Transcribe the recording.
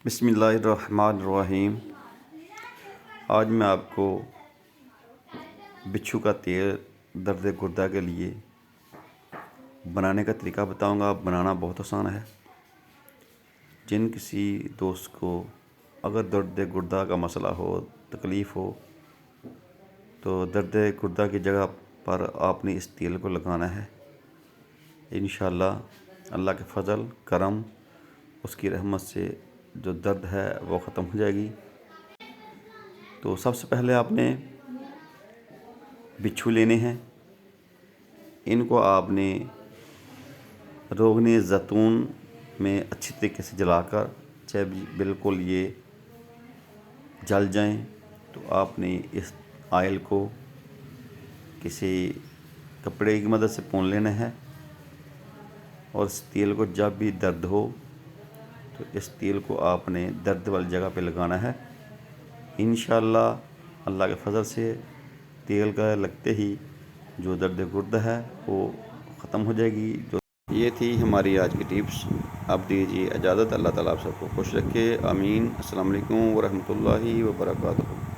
بسم اللہ الرحمن الرحیم۔ آج میں آپ کو بچھو کا تیل درد گردہ کے لیے بنانے کا طریقہ بتاؤں گا۔ بنانا بہت آسان ہے۔ جن کسی دوست کو اگر درد گردہ کا مسئلہ ہو، تکلیف ہو، تو درد گردہ کی جگہ پر آپ نے اس تیل کو لگانا ہے۔ انشاءاللہ اللہ کے فضل کرم، اس کی رحمت سے جو درد ہے وہ ختم ہو جائے گی۔ تو سب سے پہلے آپ نے بچھو لینے ہیں۔ ان کو آپ نے روغن زیتون میں اچھی طریقے سے جلا کر، چاہے بالکل یہ جل جائیں، تو آپ نے اس آئل کو کسی کپڑے کی مدد سے پون لینا ہے۔ اور اس تیل کو جب بھی درد ہو تو اس تیل کو آپ نے درد والی جگہ پہ لگانا ہے۔ انشاءاللہ اللہ کے فضل سے تیل کا لگتے ہی جو درد گردہ ہے وہ ختم ہو جائے گی۔ یہ تھی ہماری آج کی ٹپس۔ اب دیجیے اجازت۔ اللہ تعالیٰ آپ سب کو خوش رکھے، آمین۔ السلام علیکم ورحمۃ اللہ وبرکاتہ۔